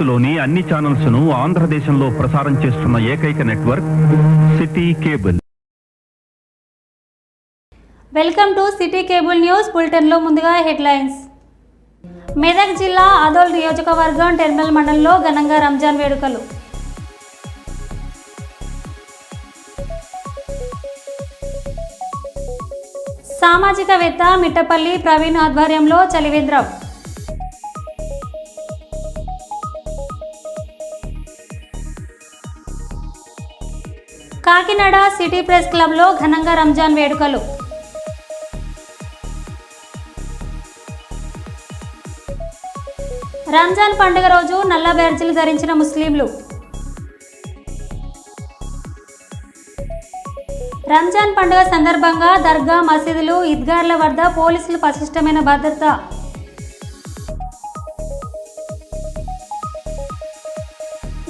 భారత్లోని అన్ని ఛానల్స్ ను ఆంధ్రదేశంలో ప్రసారం చేస్తున్న ఏకైక network city cable. Welcome to city cable news bulletin లో ముందుగా హెడ్లైన్స్. మెదక్ జిల్లా ఆదోల్ నియోజకవర్గం టెర్మినల్ మండలంలో ఘనంగా రంజాన్ వేడుకలు. సామాజికవేత్త మిట్టపల్లి ప్రవీణ్ ఆధ్వర్యంలో చలివేంద్రం. కాకినాడ సిటీ ప్రెస్ క్లబ్లో ఘనంగా రంజాన్ వేడుకలు. రంజాన్ పండుగ రోజు నల్ల బ్యాడ్జీలు ధరించిన ముస్లింలు. రంజాన్ పండుగ సందర్భంగా దర్గా, మసీదులు, ఈద్గార్ల వద్ద పోలీసులు పటిష్టమైన భద్రత.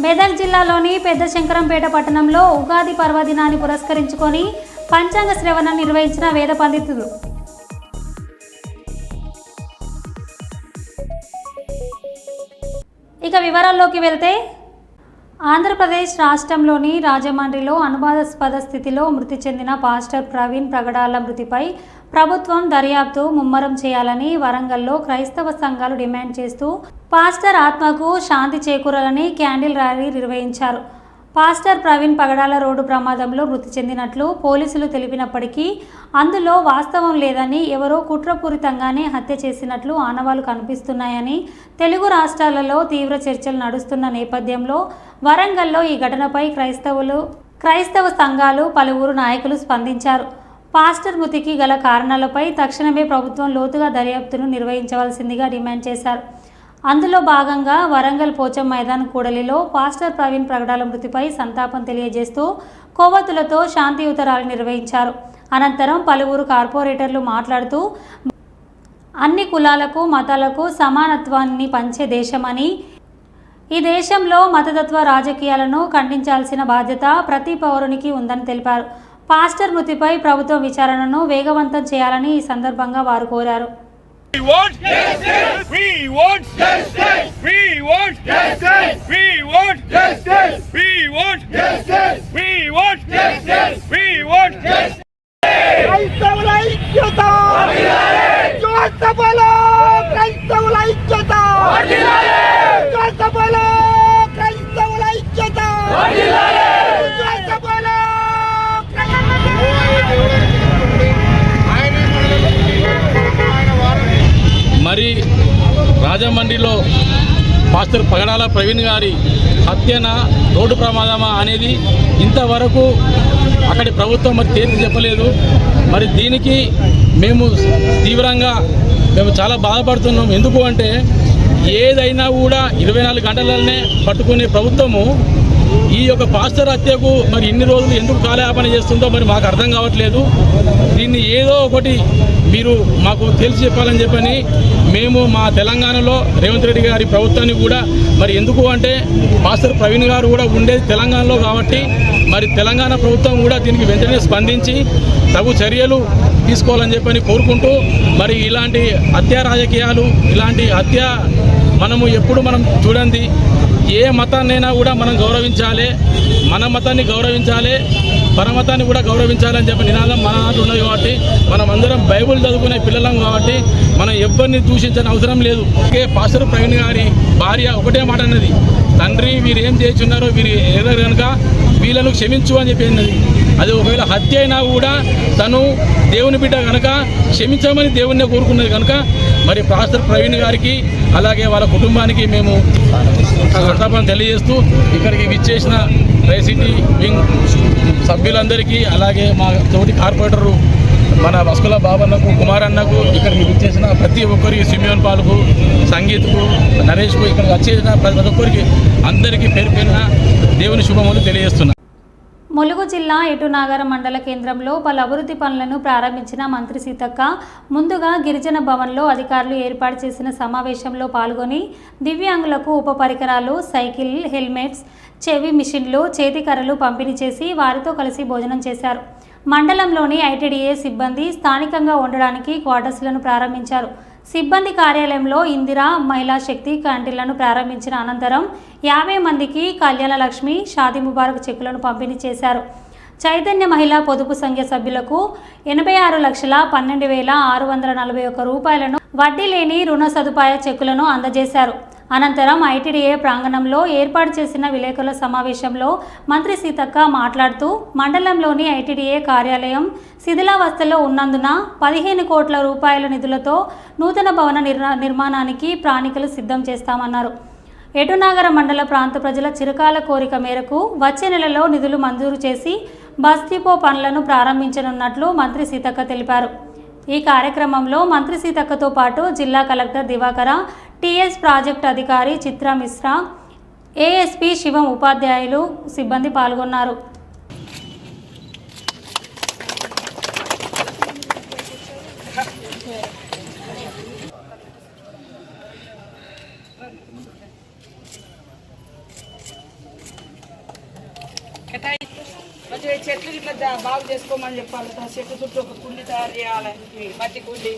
మెదక్ జిల్లాలోని పెద్ద శంకరంపేట పట్టణంలో ఉగాది పర్వదినాన్ని పురస్కరించుకొని పంచాంగ శ్రవణం నిర్వహించిన వేద పండితులు. ఇక వివరాల్లోకి వెళ్తే, ఆంధ్రప్రదేశ్ రాష్ట్రంలోని రాజమండ్రిలో అనుమానాస్పద స్థితిలో మృతి చెందిన పాస్టర్ ప్రవీణ్ ప్రగడాల మృతిపై ప్రభుత్వం దర్యాప్తు ముమ్మరం చేయాలని వరంగల్లో క్రైస్తవ సంఘాలు డిమాండ్ చేస్తూ పాస్టర్ ఆత్మకు శాంతి చేకూరాలని క్యాండిల్ ర్యాలీ నిర్వహించారు. పాస్టర్ ప్రవీణ్ పగడాల రోడ్డు ప్రమాదంలో మృతి చెందినట్లు పోలీసులు తెలిపినప్పటికీ అందులో వాస్తవం లేదని, ఎవరో కుట్రపూరితంగానే హత్య చేసినట్లు ఆనవాళ్లు కనిపిస్తున్నాయని తెలుగు రాష్ట్రాలలో తీవ్ర చర్చలు నడుస్తున్న నేపథ్యంలో వరంగల్లో ఈ ఘటనపై క్రైస్తవ సంఘాలు, పలువురు నాయకులు స్పందించారు. పాస్టర్ మృతికి గల కారణాలపై తక్షణమే ప్రభుత్వం లోతుగా దర్యాప్తును నిర్వహించవలసిందిగా డిమాండ్ చేశారు. అందులో భాగంగా వరంగల్ పోచం మైదాన్ కూడలిలో పాస్టర్ ప్రవీణ్ ప్రగడాల మృతిపై సంతాపం తెలియజేస్తూ కొవ్వొత్తులతో శాంతియుత ర్యాలీ నిర్వహించారు. అనంతరం పలువురు కార్పొరేటర్లు మాట్లాడుతూ అన్ని కులాలకు, మతాలకు సమానత్వాన్ని పంచే దేశమని, ఈ దేశంలో మతతత్వ రాజకీయాలను ఖండించాల్సిన బాధ్యత ప్రతి పౌరునికి ఉందని తెలిపారు. పాస్టర్ మృతిపై ప్రభుత్వ విచారణను వేగవంతం చేయాలని ఈ సందర్భంగా వారు కోరారు. We want justice. We want justice. We want justice. We want justice. We want justice. We want justice. We want justice. క్రైస్తవుల ఐక్యత జోసఫలో క్రైస్తవుల ఐక్యత జోసఫలో క్రైస్తవుల ఐక్యత జోసఫలో మరి రాజమండ్రిలో పాస్టర్ పగడాల ప్రవీణ్ గారి హత్యనా, రోడ్డు ప్రమాదమా అనేది ఇంతవరకు అక్కడి ప్రభుత్వం మరి తేల్చి చెప్పలేదు. మరి దీనికి మేము తీవ్రంగా చాలా బాధపడుతున్నాం. ఎందుకు అంటే ఏదైనా కూడా 24 గంటలనే పట్టుకునే ప్రభుత్వము ఈ యొక్క పాస్టర్ హత్యకు మరి ఇన్ని రోజులు ఎందుకు కాలయాపన చేస్తుందో మరి మాకు అర్థం కావట్లేదు. దీన్ని ఏదో ఒకటి మీరు మాకు తెలిసి చెప్పాలని చెప్పని మేము మా తెలంగాణలో రేవంత్ రెడ్డి గారి ప్రభుత్వాన్ని కూడా మరి ఎందుకు అంటే పాస్టర్ ప్రవీణ్ గారు కూడా ఉండేది తెలంగాణలో కాబట్టి మరి తెలంగాణ ప్రభుత్వం కూడా దీనికి వెంటనే స్పందించి తగు చర్యలు తీసుకోవాలని చెప్పని కోరుకుంటూ మరి ఇలాంటి హత్య రాజకీయాలు, ఇలాంటి హత్య మనము ఎప్పుడు మనం చూడండి. ఏ మతాన్నైనా కూడా మనం గౌరవించాలి, మన మతాన్ని గౌరవించాలి, పరమతాన్ని కూడా గౌరవించాలని చెప్పి నినాదం మన నాటి ఉన్నది కాబట్టి మనం అందరం బైబుల్ చదువుకునే పిల్లలం కాబట్టి మనం ఎవరిని దూషించని అవసరం లేదు. పాస్టర్ ప్రవీణ్ గారి భార్య ఒకటే మాట అన్నది, తండ్రి వీరు ఏం చేస్తున్నారో వీరు ఏదో కనుక వీళ్ళను క్షమించు అని చెప్పి అన్నది. అది ఒకవేళ హత్య అయినా కూడా తను దేవుని బిడ్డ కనుక క్షమించమని దేవుణ్ణి కోరుకున్నది కనుక మరి పాస్టర్ ప్రవీణ్ గారికి అలాగే వాళ్ళ కుటుంబానికి మేము సంతాపం తెలియజేస్తూ ఇక్కడికి విచ్చేసిన ట్రైసిటీ వింగ్ సభ్యులందరికీ అలాగే మా తోటి కార్పొరేటరు మన వస్కుల బాబన్నకు, కుమారన్నకు, ఇక్కడికి విచ్చేసిన ప్రతి ఒక్కరికి, సిమియోన్ పాలకు, సంగీత్కు, నరేష్కు, ఇక్కడికి వచ్చేసిన ప్రతి ఒక్కరికి అందరికీ పేరు పేరున దేవుని శుభములు తెలియజేస్తున్నా. ములుగు జిల్లా ఎటునాగరం మండల కేంద్రంలో పలు అభివృద్ధి పనులను ప్రారంభించిన మంత్రి సీతక్క ముందుగా గిరిజన భవన్లో అధికారులు ఏర్పాటు చేసిన సమావేశంలో పాల్గొని దివ్యాంగులకు ఉప పరికరాలు, సైకిల్, హెల్మెట్స్, చెవి మిషన్లు, చేతికర్రలు పంపిణీ చేసి వారితో కలిసి భోజనం చేశారు. మండలంలోని ఐటీడీఏ సిబ్బంది స్థానికంగా ఉండడానికి క్వార్టర్స్లను ప్రారంభించారు. సిబ్బంది కార్యాలయంలో ఇందిరా మహిళా శక్తి క్యాంటీన్లను ప్రారంభించిన అనంతరం 50 మందికి కళ్యాణ లక్ష్మి షాదీ ముబారక్ చెక్కులను పంపిణీ చేశారు. చైతన్య మహిళా పొదుపు సంఘ సభ్యులకు 86,12,641 రూపాయలను వడ్డీ లేని రుణ సదుపాయ చెక్కులను అందజేశారు. అనంతరం ఐటీడీఏ ప్రాంగణంలో ఏర్పాటు చేసిన విలేకరుల సమావేశంలో మంత్రి సీతక్క మాట్లాడుతూ మండలంలోని ఐటీడీఏ కార్యాలయం శిథిలావస్థలో ఉన్నందున 15 కోట్ల రూపాయల నిధులతో నూతన భవన నిర్మాణానికి ప్రణాళికలు సిద్ధం చేస్తామన్నారు. ఎటునాగర మండల ప్రాంత ప్రజల చిరకాల కోరిక మేరకు వచ్చే నెలలో నిధులు మంజూరు చేసి బస్ డిపో పనులను ప్రారంభించనున్నట్లు మంత్రి సీతక్క తెలిపారు. ఈ కార్యక్రమంలో మంత్రి సీతక్కతో పాటు జిల్లా కలెక్టర్ దివాకర, టీఎస్ ప్రాజెక్ట్ అధికారి చిత్రా మిశ్రా, ఏఎస్పీ శివం ఉపాధ్యాయులు సిబ్బంది పాల్గొన్నారు. చెట్లు ఇట్లా బాగు చేసుకోమని చెప్పాలి. చెట్టు చుట్టూ ఒక కుండి తయారు చేయాలి, మట్టి కుండి.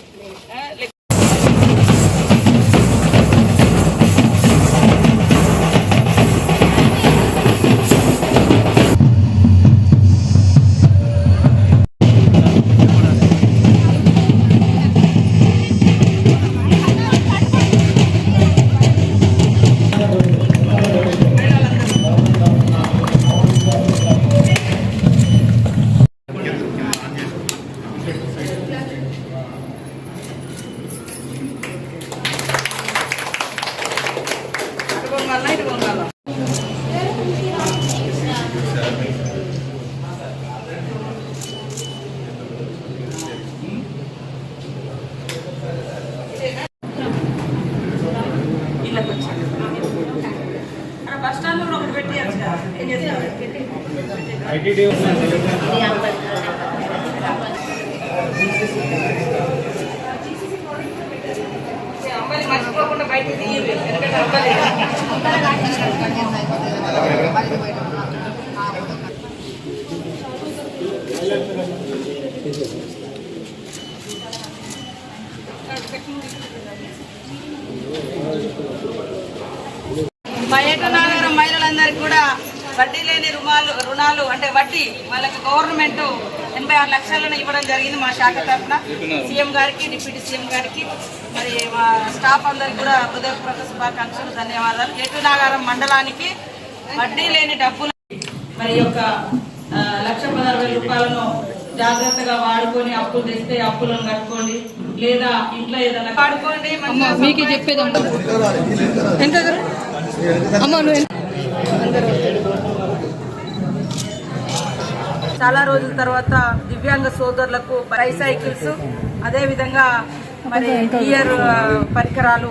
బస్ స్టాండ్ లో ఒకటి పెట్టేయచ్చు కదా. అమ్మాయిని మర్చిపోకుండా బయటకు తీయదు, ఎందుకంటే అమ్మాయి మా ఏటనాగరం మహిళలందరికీ కూడా వడ్డీ లేని రుణాలు అంటే వడ్డీ వాళ్ళకి గవర్నమెంట్ 86 లక్షలను ఇవ్వడం జరిగింది. మా శాఖ తరఫున సీఎం గారికి, డిప్యూటీ సీఎం గారికి, మరి మా స్టాఫ్ అందరికి కూడా హృదయపూర్వక శుభాకాంక్షలు, ధన్యవాదాలు. ఏటనాగరం మండలానికి వడ్డీ లేని డబ్బులు మరి యొక్క 1,16,000 రూపాయలను జాగ్రత్తగా వాడుకొని అప్పులు తెస్తే అప్పులను కట్టుకోండి, లేదా ఇంట్లో ఏదైనా వాడుకోండి. మీకు చెప్పేది చాలా రోజుల తర్వాత దివ్యాంగ సోదరులకు ట్రైసైకిల్స్, అదేవిధంగా మరి ఇయర్ పరికరాలు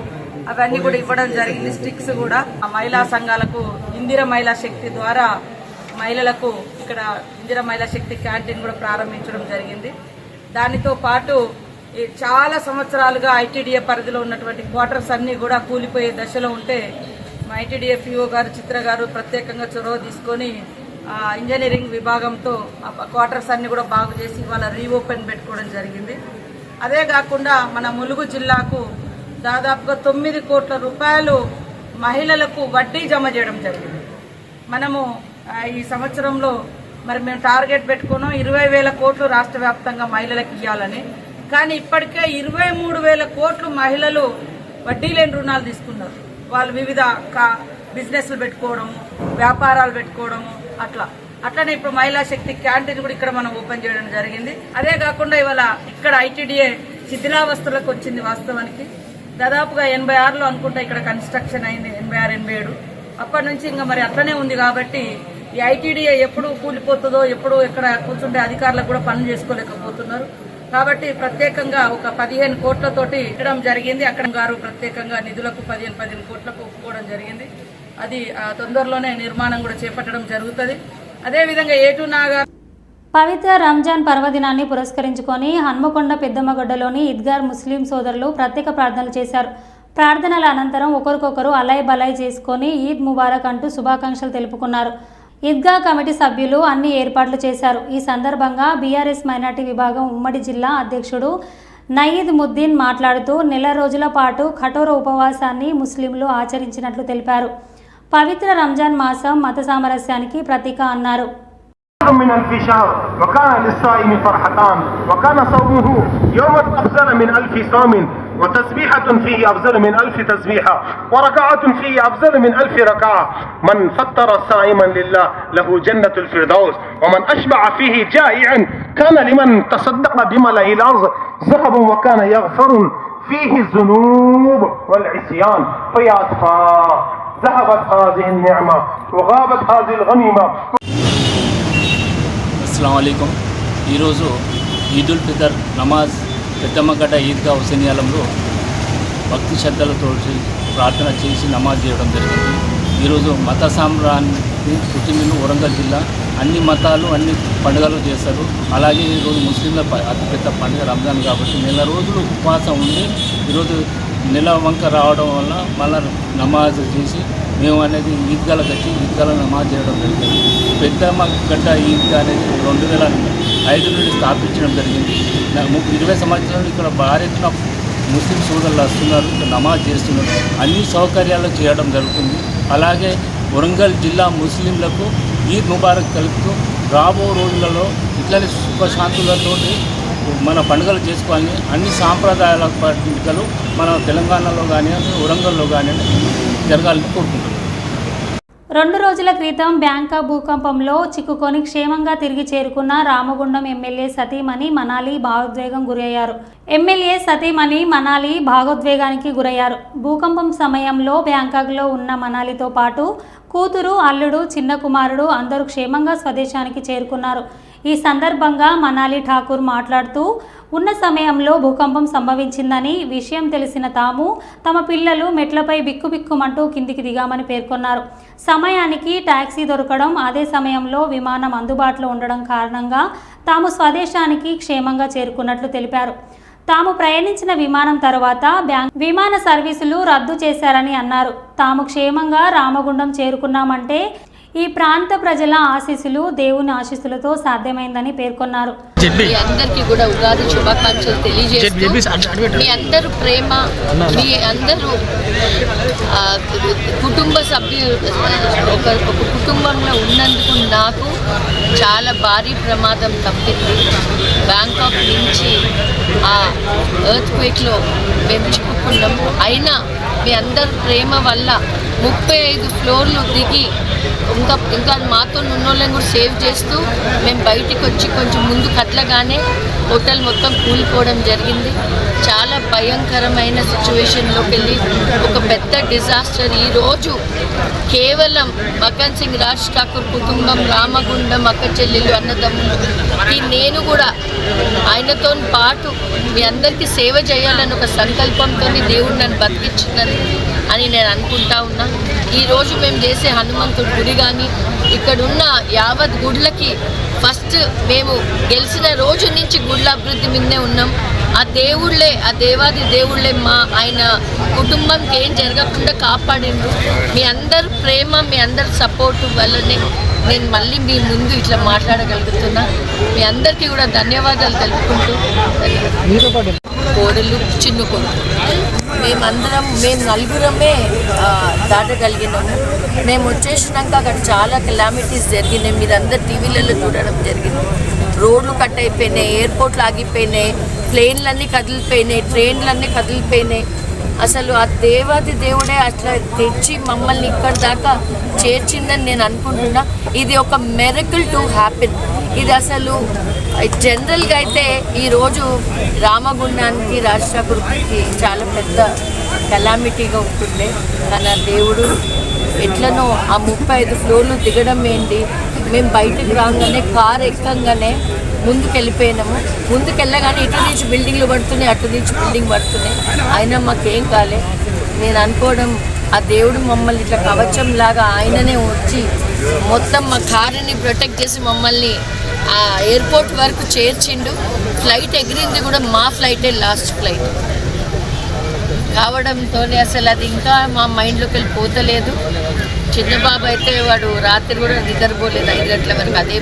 అవన్నీ కూడా ఇవ్వడం జరిగింది. స్టిక్స్ కూడా మహిళా సంఘాలకు ఇందిరా మహిళా శక్తి ద్వారా మహిళలకు ఇక్కడ ఇందిరా మహిళా శక్తి క్యాంటీన్ కూడా ప్రారంభించడం జరిగింది. దానితో పాటు చాలా సంవత్సరాలుగా ఐటీడీఏ పరిధిలో ఉన్నటువంటి క్వార్టర్స్ అన్ని కూడా కూలిపోయే దశలో ఉంటే మా ఐటీడీఏ పీఓ గారు చిత్ర గారు ప్రత్యేకంగా చొరవ తీసుకొని ఇంజనీరింగ్ విభాగంతో క్వార్టర్స్ అన్ని కూడా బాగు చేసి ఇవాళ రీఓపెన్ పెట్టుకోవడం జరిగింది. అదే కాకుండా మన ములుగు జిల్లాకు దాదాపుగా 9 కోట్ల రూపాయలు మహిళలకు వడ్డీ జమ చేయడం జరిగింది. మనము ఈ సంవత్సరంలో మరి మేము టార్గెట్ పెట్టుకున్నాం 20,000 కోట్లు రాష్ట్ర వ్యాప్తంగా మహిళలకు ఇవ్వాలని. కానీ ఇప్పటికే 23,000 కోట్లు మహిళలు వడ్డీ లేని రుణాలు తీసుకున్నారు. వాళ్ళు వివిధ బిజినెస్లు పెట్టుకోవడము, వ్యాపారాలు పెట్టుకోవడము, అట్లనే ఇప్పుడు మహిళా శక్తి క్యాంటీన్ కూడా ఇక్కడ మనం ఓపెన్ చేయడం జరిగింది. అదే కాకుండా ఇవాళ ఇక్కడ ఐటీడీఏ శిథిలావస్థలకు వచ్చింది. వాస్తవానికి దాదాపుగా 86లో అనుకుంటా ఇక్కడ కన్స్ట్రక్షన్ అయింది, 86, 87. అప్పటి నుంచి ఇంకా మరి అట్లనే ఉంది. కాబట్టి ఈ ఐటీడీఏ ఎప్పుడు కూలిపోతుందో, ఎప్పుడు ఎక్కడ కూర్చుంటే అధికారులకు కూడా పనులు చేసుకోలేకపోతున్నారు. కాబట్టి ప్రత్యేకంగా ఒక 15 కోట్లతోటి ఇవ్వడం జరిగింది. అక్కడ గారు ప్రత్యేకంగా నిధులకు 15 కోట్లకు ఒప్పుకోవడం జరిగింది. అది తొందరలోనే నిర్మాణం కూడా చేపట్టడం జరుగుతుంది. అదేవిధంగా ఏటునాగర్ పవిత్ర రంజాన్ పర్వదినాన్ని పురస్కరించుకొని హన్మకొండ పెద్దమ్మగొడ్డలోని ఈద్గార్ ముస్లిం సోదరులు ప్రత్యేక ప్రార్థనలు చేశారు. ప్రార్థనల అనంతరం ఒకరికొకరు అలయ్ బలయ్ చేసుకొని ఈద్ ముబారక్ అంటూ శుభాకాంక్షలు తెలుపుకున్నారు. ఈద్గా కమిటీ సభ్యులు అన్ని ఏర్పాట్లు చేశారు. ఈ సందర్భంగా బీఆర్ఎస్ మైనార్టీ విభాగం ఉమ్మడి జిల్లా అధ్యక్షుడు నయీద్ ముద్దీన్ మాట్లాడుతూ నెల రోజుల పాటు కఠోర ఉపవాసాన్ని ముస్లింలు ఆచరించినట్లు తెలిపారు. పవిత్ర రంజాన్ మాసం మత సామరస్యానికి ప్రతీక అన్నారు. من ألف شهر وكان للصائم فرحتان وكان صومه يوما أفضل من 1000 صوم وتسبيحة فيه أفضل من 1000 تسبيحة وركعة فيه أفضل من 1000 ركعة من فطر صائما لله له جنة الفردوس ومن أشبع فيه جائعا كان لمن تصدق بملئ الأرض ذهب وكان يغفر فيه الذنوب والعصيان فيا ذهبت هذه النعمة وغابت هذه الغنيمة. అస్సలాము అలైకుం. ఈరోజు ఈదుల్ ఫితర్ నమాజ్ పెద్దమ్మగడ్డ ఈద్గా హుసేనియాలంలో భక్తి శ్రద్ధలతో ప్రార్థన చేసి నమాజ్ చేయడం జరిగింది. ఈరోజు మత సామ్రాన్ని పుట్టినిల్లు వరంగల్ జిల్లా. అన్ని మతాలు అన్ని పండుగలు చేస్తారు. అలాగే ఈరోజు ముస్లింల అతిపెద్ద పండుగ రంజాన్ కాబట్టి నెల రోజులు ఉపవాసం ఉండి ఈరోజు నెల వంక రావడం వల్ల మళ్ళీ నమాజ్ చేసి మేము అనేది ఈద్గాలకు వచ్చి ఈద్గాల నమాజ్ చేయడం జరిగింది. పెద్దమ్మగడ్డ ఈద్గా అనేది 2005 నుండి స్థాపించడం జరిగింది. 20 సంవత్సరాలు ఇక్కడ భారీ ఎత్తున ముస్లిం సోదరులు వస్తున్నారు, ఇక్కడ నమాజ్ చేస్తున్నారు. అన్ని సౌకర్యాలు చేయడం జరుగుతుంది. అలాగే వరంగల్ జిల్లా ముస్లింలకు ఈద్ ముబారక్ తెలుపుతూ రాబో రోజులలో ఇట్లనే సుఖశాంతులతో మన పండుగలు చేసుకోవాలని అన్ని సాంప్రదాయాల పండుగలు మన తెలంగాణలో కానివ్వండి వరంగల్లో కానివ్వండి జరగాలని కోరుకుంటున్నాం. 2 రోజుల క్రితం బ్యాంకా భూకంపంలో చిక్కుకొని క్షేమంగా తిరిగి చేరుకున్న రామగుండం ఎమ్మెల్యే సతీమణి మనాలి భావోద్వేగం గురయ్యారు. ఎమ్మెల్యే సతీమణి మనాలి భావోద్వేగానికి గురయ్యారు. భూకంపం సమయంలో బ్యాంకాక్లో ఉన్న మనాలితో పాటు కూతురు, అల్లుడు, చిన్న కుమారుడు అందరూ క్షేమంగా స్వదేశానికి చేరుకున్నారు. ఈ సందర్భంగా మనాలి ఠాకూర్ మాట్లాడుతూ ఉన్న సమయంలో భూకంపం సంభవించిందని విషయం తెలిసిన తాము తమ పిల్లలు మెట్లపై బిక్కుబిక్కుమంటూ కిందికి దిగామని పేర్కొన్నారు. సమయానికి టాక్సీ దొరకడం, అదే సమయంలో విమానం అందుబాటులో ఉండడం కారణంగా తాము స్వదేశానికి క్షేమంగా చేరుకున్నట్లు తెలిపారు. తాము ప్రయాణించిన విమానం తర్వాత విమాన సర్వీసులు రద్దు చేశారని అన్నారు. తాము క్షేమంగా రామగుండం చేరుకున్నామంటే ఈ ప్రాంత ప్రజల ఆశీస్సులు, దేవుని ఆశీస్సులతో సాధ్యమైందని పేర్కొన్నారు. మీ అందరికీ కూడా ఉగాది శుభాకాంక్షలు తెలియజేస్తూ మీ అందరూ ప్రేమ, మీ అందరూ కుటుంబ సభ్యులు ఒక కుటుంబంలో ఉన్నందుకు నాకు చాలా భారీ ప్రమాదం తప్పింది. బ్యాంకాక్ నుంచి ఆ ఎర్త్క్వేక్లో మేము చిక్కుకున్నాం. అయినా మీ అందరి ప్రేమ వల్ల 35 ఫ్లోర్లు దిగి ఇంకా మాతో ఉన్నోళ్ళని కూడా సేవ్ చేస్తూ మేము బయటికి వచ్చి కొంచెం ముందు కట్లగానే హోటల్ మొత్తం కూలిపోవడం జరిగింది. చాలా భయంకరమైన సిచ్యువేషన్లోకి వెళ్ళి ఒక పెద్ద డిజాస్టర్. ఈరోజు కేవలం మకన్ సింగ్ రాజ్ ఠాకూర్ కుటుంబం, రామగుండం అక్క చెల్లెలు, అన్నదమ్ములు, నేను కూడా ఆయనతో పాటు మీ అందరికీ సేవ చేయాలని ఒక సంకల్పంతో దేవుడు నన్ను బతికించిందని అని నేను అనుకుంటా ఉన్నా. ఈరోజు మేము చేసే హనుమంతుడి గుడి కానీ ఇక్కడున్న యావత్ గుడ్లకి ఫస్ట్ మేము గెలిచిన రోజు నుంచి గుడ్ల అభివృద్ధి మీదనే ఉన్నాం. ఆ దేవుళ్ళే, ఆ దేవాది దేవుళ్ళే ఆయన కుటుంబంకి ఏం జరగకుండా కాపాడిండ్రు. మీ అందరు ప్రేమ, మీ అందరి సపోర్టు వల్లనే నేను మళ్ళీ మీ ముందు ఇట్లా మాట్లాడగలుగుతున్నా. మీ అందరికీ కూడా ధన్యవాదాలు తెలుపుకుంటూ, కోడలు, చిన్న కొడుకు, మేము నలుగురమే దాటగలిగినాము. మేము వచ్చేసినాక అక్కడ చాలా కెలామిటీస్ జరిగినాయి. మీరందరు టీవీలలో చూడడం జరిగింది. రోడ్లు కట్ అయిపోయినాయి, ఎయిర్పోర్ట్లు ఆగిపోయినాయి, ప్లేన్లన్నీ కదిలిపోయినాయి, ట్రైన్లన్నీ కదిలిపోయినాయి. అసలు ఆ దేవాది దేవుడే అట్లా తెచ్చి మమ్మల్ని ఇక్కడ దాకా చేర్చిందని నేను అనుకుంటున్నా. ఇది ఒక మిరకిల్ టు హ్యాపెన్. ఇది అసలు జనరల్గా అయితే ఈరోజు రామగుండానికి, రాజ్ ఠాకూర్కి చాలా పెద్ద కెలామిటీగా ఉంటుండే. కానీ ఆ దేవుడు ఎట్లనో ఆ 35 ఫ్లోర్లు దిగడం ఏంటి, మేము బయటకు రాగానే కారు ఎక్కంగానే ముందుకెళ్ళిపోయినాము. ముందుకెళ్ళగానే ఇటు నుంచి బిల్డింగ్లు పడుతున్నాయి, అటు నుంచి బిల్డింగ్ పడుతున్నాయి. అయినా మాకేం కాలే. నేను అనుకోవడం ఆ దేవుడు మమ్మల్ని ఇట్లా కవచం లాగా ఆయననే వచ్చి మొత్తం మా కారుని ప్రొటెక్ట్ చేసి మమ్మల్ని ఆ ఎయిర్పోర్ట్ వరకు చేర్చిండు. ఫ్లైట్ ఎగిరింది కూడా మా ఫ్లైటే లాస్ట్ ఫ్లైట్ కావడంతో అసలు అది ఇంకా మా మైండ్లోకి వెళ్ళి పోతలేదు. చిన్నబాబు అయితే వాడు రాత్రి కూడా నిద్రపోలేదు 5 గంటల వరకు. అదే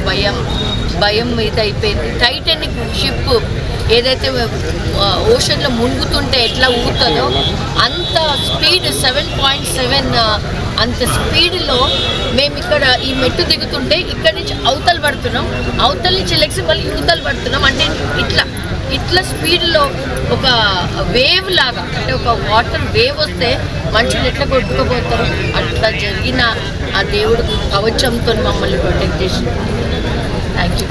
భయం ఇదైపోయింది. టైటానిక్ షిప్ ఏదైతే ఓషన్లో మునుగుతుంటే ఎట్లా ఊగుతుందో అంత స్పీడ్ 7.7 అంత స్పీడ్లో మేము ఇక్కడ ఈ మెట్టు దిగుతుంటే ఇక్కడి నుంచి అవతలు పడుతున్నాం, అవతల నుంచి లెగ్స్ మళ్ళీ యువతలు పడుతున్నాం. అంటే ఇట్లా స్పీడ్లో ఒక వేవ్ లాగా, అంటే ఒక వాటర్ వేవ్ వస్తే మనుషులు ఎట్లా కొట్టుకుపోతారు అట్లా జరిగిన ఆ దేవుడు కవచంతో మమ్మల్ని ప్రొటెక్ట్ చేసి. Thank you.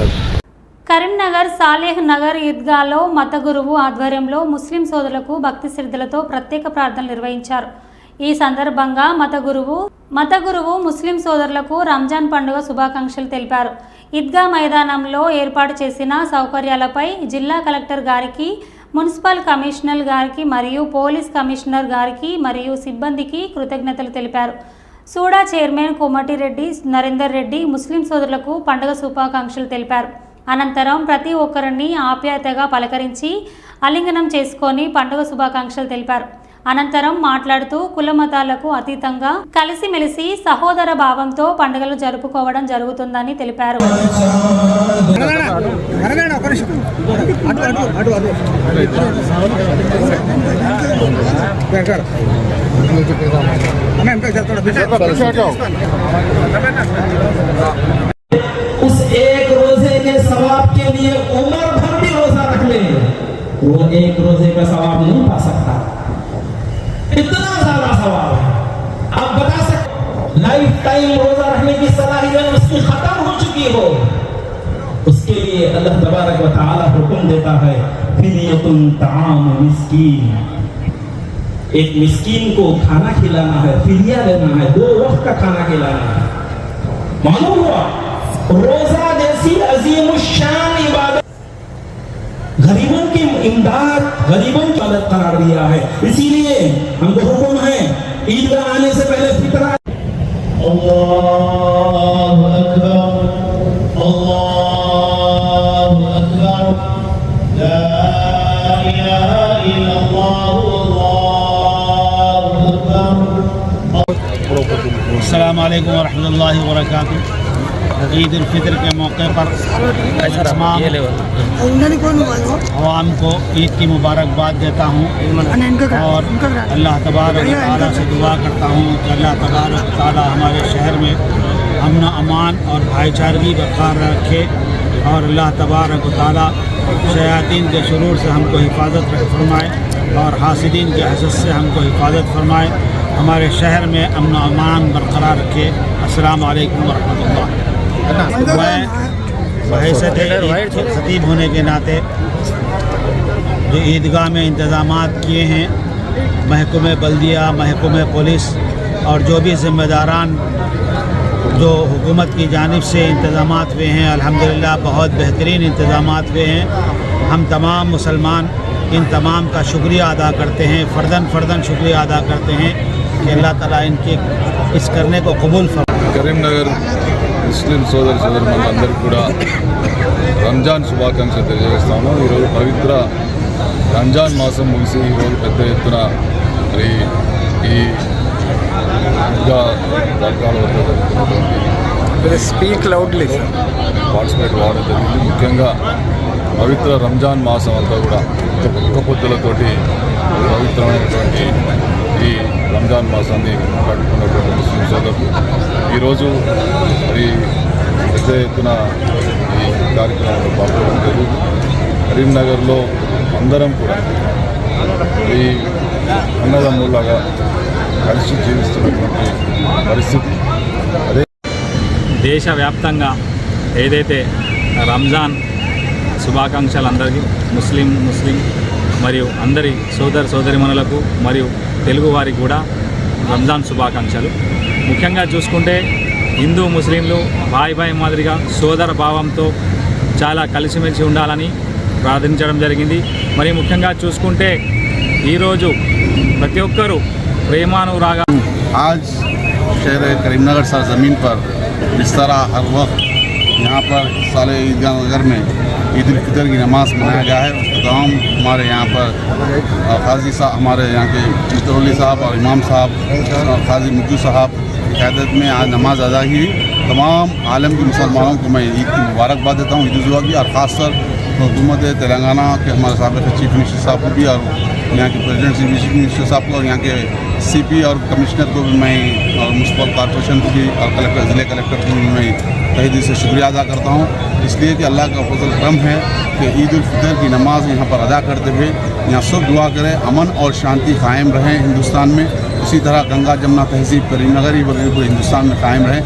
కరీంనగర్ సాలేహ్ నగర్ ఈద్గాలో మత గురువు ఆధ్వర్యంలో ముస్లిం సోదరులకు భక్తి శ్రద్ధలతో ప్రత్యేక ప్రార్థనలు నిర్వహించారు. ఈ సందర్భంగా మత గురువు ముస్లిం సోదరులకు రంజాన్ పండుగ శుభాకాంక్షలు తెలిపారు. ఈద్గా మైదానంలో ఏర్పాటు చేసిన సౌకర్యాలపై జిల్లా కలెక్టర్ గారికి, మున్సిపల్ కమిషనర్ గారికి మరియు పోలీస్ కమిషనర్ గారికి మరియు సిబ్బందికి కృతజ్ఞతలు తెలిపారు. సూడా చైర్మన్ కోమటిరెడ్డి నరేందర్ రెడ్డి ముస్లిం సోదరులకు పండుగ శుభాకాంక్షలు తెలిపారు. అనంతరం ప్రతి ఒక్కరిని ఆప్యాయతగా పలకరించి ఆలింగనం చేసుకొని పండుగ శుభాకాంక్షలు తెలిపారు. అనంతరం మాట్లాడుతూ కుల మతాలకు అతీతంగా కలిసిమెలిసి సహోదర భావంతో పండుగలు జరుపుకోవడం జరుగుతుందని తెలిపారు. उस एक रोजे के सवाब के लिए उम्र भर भी रोजा रख ले, वो एक रोजे का सवाब नहीं पा सकता. इतना ज्यादा सवाब है. आप बता सकते लाइफ टाइम रोजा रखने की सलाहियत उसकी खत्म हो चुकी हो, उसके लिए अल्लाह तबारक व तआला हुक्म देता है फिदियतुन ताम मिस्कीन. एक मिस्कीन को खाना खिलाना है, फिदिया देना है, 2 वक्त का खाना खिलाना है. मालूम हुआ रोजा जैसी अजीम शान इबादत गरीबों की इमदाद, गरीबों की मदद करार दिया है. इसीलिए हमको हुक्म है ईदगाह आने से पहले फिक्र. अल्लाहु अकबर, अल्लाहु अकबर, ला इलाहा इल्लल्लाह, अल्लाहु अकबर. अस्सलामु अलैकुम व रहमतुल्लाहि व बरकातुहू. ईद उल फितर के मौके पर तमाम अवाम को ईद की मुबारकबाद देता हूँ और अल्लाह तबारक व तआला से दुआ करता हूँ कि अल्लाह तबारक व तआला हमारे शहर में अमन अमान और भाईचारगी बरकरार रखे और अल्लाह तबारक व तआला शयातीन के शुरूर से हमको हिफाजत फरमाए और हासिदीन के हसद से हमको हिफाजत फरमाए. हमारे शहर में अमन अमान बरकरार रखे. अस्सलाम वालेकुम व रहमतुल्लाह. मैं बहैसियत खतीब होने के नाते जो ईदगाह में इंतज़ामात किए हैं, महकमे बल्दिया, महकमे पुलिस और जो भी ज़िम्मेदारान जो हुकूमत की जानिब से इंतज़ामात हुए हैं, अल्हम्दुलिल्लाह बहुत बेहतरीन इंतज़ामात हुए हैं. हम तमाम मुसलमान इन तमाम का शुक्रिया अदा करते हैं, फ़र्दन शुक्रिया अदा करते हैं कि अल्लाह ताला इनके इस करने को कबूल फरमाए. కరీంనగర్ ముస్లిం సోదరులందరికీ కూడా రంజాన్ శుభాకాంక్షలు తెలియజేస్తాము. ఈరోజు పవిత్ర రంజాన్ మాసం ముగిసి ఈరోజు పెద్ద ఎత్తున మరి ఈ దర్గాల వద్ద పార్టిసిపేట్ కావడం జరిగింది. ముఖ్యంగా పవిత్ర రంజాన్ మాసం అంతా కూడా ఒక్క పొద్దులతోటి పవిత్రమైనటువంటి ఈ రంజాన్ మాసాన్ని గడుపుకున్నటువంటి ముస్లిం సోదరులు ఈరోజు మరి పెద్ద ఎత్తున ఈ కార్యక్రమంలో పాల్గొనడం జరిగింది. కరీంనగర్లో అందరం కూడా ఈ అన్నదమ్ములాగా కలిసి జీవిస్తున్నటువంటి పరిస్థితి. అదే దేశవ్యాప్తంగా ఏదైతే రంజాన్ శుభాకాంక్షలు అందరికీ ముస్లిం మరియు అందరి సోదరిమణులకు మరియు తెలుగు వారికి కూడా రంజాన్ శుభాకాంక్షలు. ముఖ్యంగా చూసుకుంటే హిందూ ముస్లింలు భాయ్ మాదిరిగా సోదర భావంతో చాలా కలిసిమెలిసి ఉండాలని ప్రార్థించడం జరిగింది. మరి ముఖ్యంగా చూసుకుంటే ఈరోజు ప్రతి ఒక్కరూ ప్రేమానురాగా आज शहर करीमनगर सरजमीन पर इस तरह हर वक्त यहाँ पर साले ईदगाह नगर में ईद उल फितर की नमाज़ मनाया गया है. तमाम हमारे यहाँ पर काजी साहब, हमारे यहाँ के मुतवल्ली साहब और इमाम साहब और काजी मुज्जू साहब की क़यादत में आज नमाज अदा हुई. तमाम आलम के मुसलमानों को मैं ईद की मुबारकबाद देता हूँ, ईद उल जुहा की, और ख़ासकर तो हुकूमत तेलंगाना के हमारे साबिक़ चीफ मिनिस्टर साहब को भी और यहाँ के प्रेसिडेंट चीफ मिनिस्टर साहब को और यहाँ के CP और कमिश्नर को भी मैं और म्यूनसिपल कॉर्पोरेशन को भी और कलेक्टर ज़िले कलेक्टर को भी मैं तहे दिल से शुक्रिया अदा करता हूँ, इसलिए कि अल्लाह का फजल करम है कि ईद उल फितर की नमाज यहाँ पर अदा करते हुए यहाँ सब दुआ करें अमन और शांति कायम रहे हिंदुस्तान में, उसी तरह गंगा जमुना तहजीब करीमनगर वगैरह पूरे हिंदुस्तान में कायम रहे।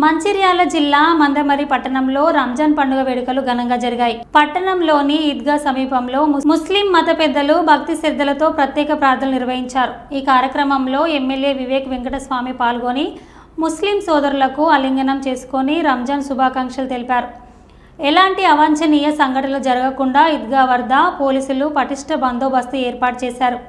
మంచిర్యాల జిల్లా మందమరి పట్టణంలో రంజాన్ పండుగ వేడుకలు ఘనంగా జరిగాయి. పట్టణంలోని ఈద్గా సమీపంలో ముస్లిం మత పెద్దలు భక్తి శ్రద్ధలతో ప్రత్యేక ప్రార్థనలు నిర్వహించారు. ఈ కార్యక్రమంలో ఎమ్మెల్యే వివేక్ వెంకటస్వామి పాల్గొని ముస్లిం సోదరులకు ఆలింగనం చేసుకొని రంజాన్ శుభాకాంక్షలు తెలిపారు. ఎలాంటి అవాంఛనీయ సంఘటనలు జరగకుండా ఈద్గా వద్ద పోలీసులు పటిష్ట బందోబస్తు ఏర్పాటు చేశారు.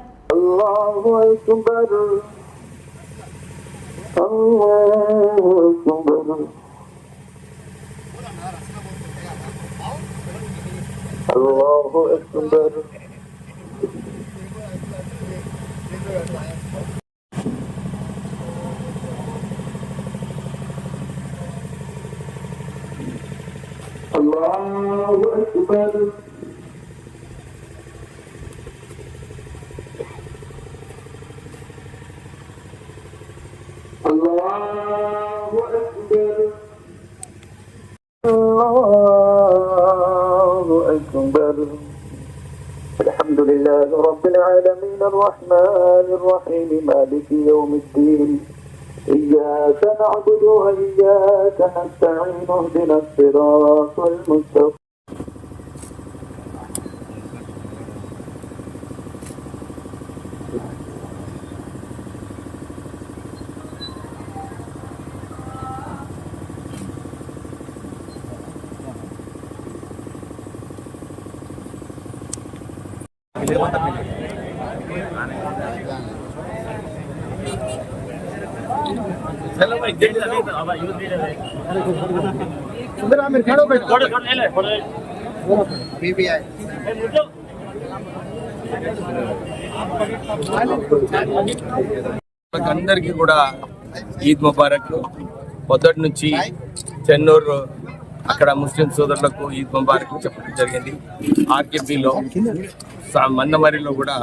الحمد لله رب العالمين الرحمن الرحيم مالك يوم الدين إياك نعبد وإياك نستعين اهدنا الصراط المستقيم. चलो भाई जल्दी अब यूज दे रहे सुंदर आमिर खड़ो बैठो फोटो ले ले फोटो BBI అందరికీ కూడా ఈద్ ముబారక్. పొద్దుటి నుంచి చెన్నూరు అక్కడ ముస్లిం సోదరులకు ఈద్ ముబారక్ చెప్పడం జరిగింది. ఆర్కేపీలో మందమరిలో కూడా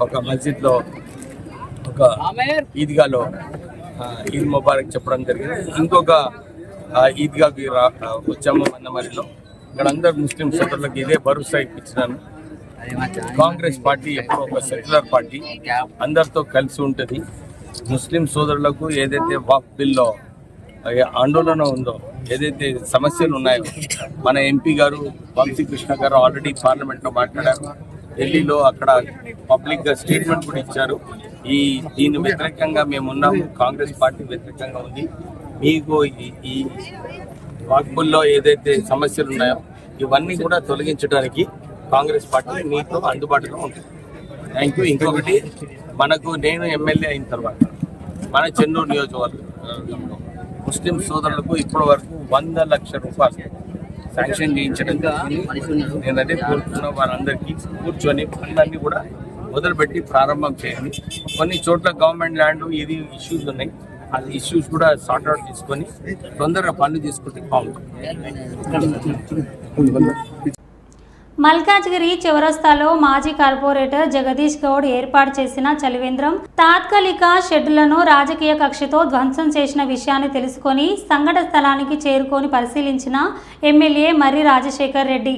ఒక మస్జిద్లో ఒక ఈద్గాలో ఈద్ ముబారక్ చెప్పడం జరిగింది. ఇంకొక ఈద్గాకి వచ్చాము మందమరిలో. ఇక్కడ అందరు ముస్లిం సోదరులకు ఇదే భరోసా ఇప్పించినాను. కాంగ్రెస్ పార్టీ ఎప్పుడు ఒక సెక్యులర్ పార్టీ, అందరితో కలిసి ఉంటుంది. ముస్లిం సోదరులకు ఏదైతే వాక్ బిల్లో ఆందోళన ఉందో, ఏదైతే సమస్యలు ఉన్నాయో, మన ఎంపీ గారు వంశీకృష్ణ గారు ఆల్రెడీ పార్లమెంట్లో మాట్లాడారు. ఢిల్లీలో అక్కడ పబ్లిక్గా స్టేట్మెంట్ కూడా ఇచ్చారు. దీని వ్యతిరేకంగా మేము ఉన్నాము, కాంగ్రెస్ పార్టీ వ్యతిరేకంగా ఉంది. మీకు ఈ వాక్బుల్లో ఏదైతే సమస్యలు ఉన్నాయో ఇవన్నీ కూడా తొలగించడానికి కాంగ్రెస్ పార్టీ మీతో అందుబాటులో ఉంటుంది. Thank you. ఇంకొకటి, నేను ఎమ్మెల్యే అయిన తర్వాత మన చెన్నూరు నియోజకవర్గంలో ముస్లిం సోదరులకు ఇప్పటి వరకు 100 లక్షల రూపాయలు శాంక్షన్ చేయించడం జరిగింది. నేను అదే కోరుతున్నా, వారందరికీ కూర్చొని పనులన్నీ కూడా మొదలుపెట్టి ప్రారంభం చేయండి. కొన్ని చోట్ల గవర్నమెంట్ ల్యాండ్ ఇది ఇష్యూస్ ఉన్నాయి, అది ఇష్యూస్ కూడా సార్ట్ అవుట్ చేసుకొని తొందరగా పనులు తీసుకుంటే బాగుంటుంది. మల్కాజ్గిరి చౌరస్తాలో మాజీ కార్పొరేటర్ జగదీష్ గౌడ్ ఏర్పాటు చేసిన చలివేంద్రం తాత్కాలిక షెడ్డులను రాజకీయ కక్షతో ధ్వంసం చేసిన విషయాన్ని తెలుసుకొని సంఘటన స్థలానికి చేరుకొని పరిశీలించిన ఎమ్మెల్యే మర్రి రాజశేఖర్ రెడ్డి.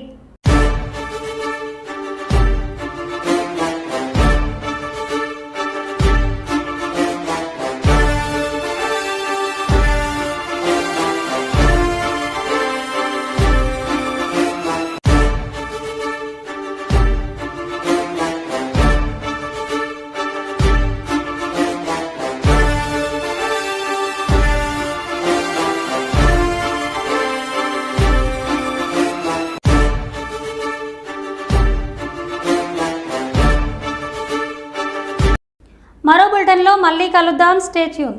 మరో బులెటిన్లో మళ్ళీ కలుద్దాం. Stay tune.